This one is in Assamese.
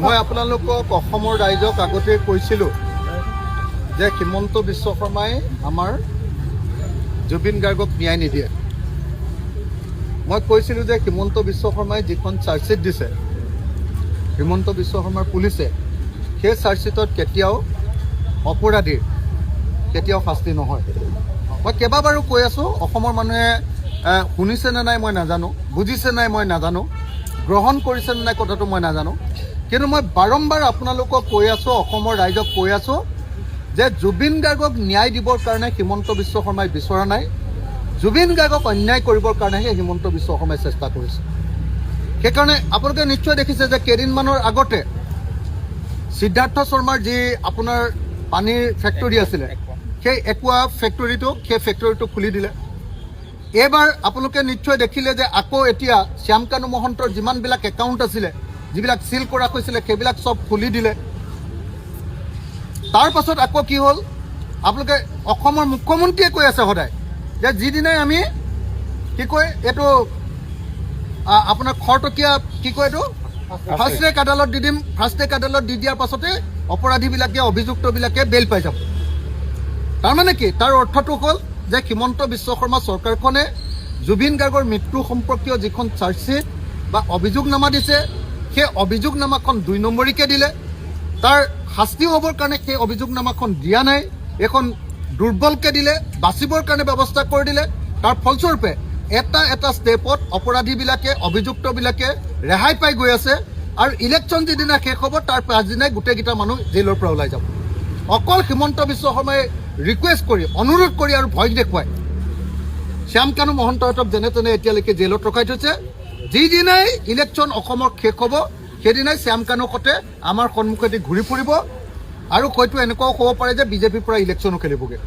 মই আপোনালোকক অসমৰ ৰাইজক আগতে কৈছিলোঁ যে হিমন্ত বিশ্ব শৰ্মাই আমাৰ জুবিন গাৰ্গক ন্যায় নিদিয়ে। মই কৈছিলোঁ যে হিমন্ত বিশ্ব শৰ্মাই যিখন চাৰ্জশ্বিট দিছে, হিমন্ত বিশ্ব শৰ্মাৰ পুলিচে সেই চাৰ্জশ্বিটত কেতিয়াও অপৰাধীৰ কেতিয়াও শাস্তি নহয়। মই কেইবাবাৰো কৈ আছোঁ, অসমৰ মানুহে শুনিছেনে নাই মই নাজানো, বুজিছে নাই মই নাজানো, গ্ৰহণ কৰিছেনে নাই কথাটো মই নাজানো, কিন্তু মই বাৰম্বাৰ আপোনালোকক কৈ আছোঁ, অসমৰ ৰাইজক কৈ আছোঁ যে জুবিন গাৰ্গক ন্যায় দিবৰ কাৰণে হিমন্ত বিশ্ব শৰ্মাই বিচৰা নাই, জুবিন গাৰ্গক অন্যায় কৰিবৰ কাৰণেহে হিমন্ত বিশ্ব শৰ্মাই চেষ্টা কৰিছে। সেইকাৰণে আপোনালোকে নিশ্চয় দেখিছে যে কেইদিনমানৰ আগতে সিদ্ধাৰ্থ শৰ্মাৰ যি আপোনাৰ পানীৰ ফেক্টৰী আছিলে, সেই একুৱা ফেক্টৰীটো খুলি দিলে। এইবাৰ আপোনালোকে নিশ্চয় দেখিলে যে আকৌ এতিয়া শ্যামকানু মহন্তৰ যিমানবিলাক একাউণ্ট আছিলে, যিবিলাক চিল কৰা হৈছিলে, সেইবিলাক চব খুলি দিলে। তাৰ পাছত আকৌ কি হ'ল, আপোনালোকে অসমৰ মুখ্যমন্ত্ৰীয়ে কৈ আছে সদায় যে যিদিনাই আমি কি কয় এইটো আপোনাৰ খৰটকীয়া কি কয় এইটো ফাৰ্ষ্ট ট্ৰেক আদালত দি দিম, ফাৰ্ষ্ট ট্ৰেক আদালত দি দিয়াৰ পাছতে অপৰাধীবিলাকে অভিযুক্তবিলাকে বেইল পাই যাব। তাৰমানে কি, তাৰ অৰ্থটো হ'ল যে হিমন্ত বিশ্ব শৰ্মা চৰকাৰখনে জুবিন গাৰ্গৰ মৃত্যু সম্পৰ্কীয় যিখন চাৰ্জশ্বিট বা অভিযোগনামা দিছে, সেই অভিযোগনামাখন 2 নম্বৰীকে দিলে। তাৰ শাস্তি হ'বৰ কাৰণে সেই অভিযোগনামাখন দিয়া নাই, এখন দুৰ্বলকৈ দিলে, বাচিবৰ কাৰণে ব্যৱস্থা কৰি দিলে। তাৰ ফলস্বৰূপে এটা ষ্টেপত অপৰাধীবিলাকে অভিযুক্তবিলাকে ৰেহাই পাই গৈ আছে, আৰু ইলেকশ্যন যিদিনা শেষ হ'ব তাৰ পাছদিনাই গোটেইকেইটা মানুহ জেইলৰ পৰা ওলাই যাব। অকল হিমন্ত বিশ্ব শৰ্মাই ৰিকুৱেষ্ট কৰি, অনুৰোধ কৰি আৰু ভয় দেখুৱাই শ্যামকানু মহন্তহঁতক যেনে তেনে এতিয়ালৈকে জেইলত ৰখাই থৈছে। যিদিনাই ইলেকশ্যন অসমৰ শেষ হ'ব সেইদিনাই শ্যামকানুহঁতে আমাৰ সন্মুখেদি ঘূৰি ফুৰিব, আৰু হয়তো এনেকুৱাও হ'ব পাৰে যে বিজেপিৰ পৰা ইলেকশ্যনো খেলিবগৈ।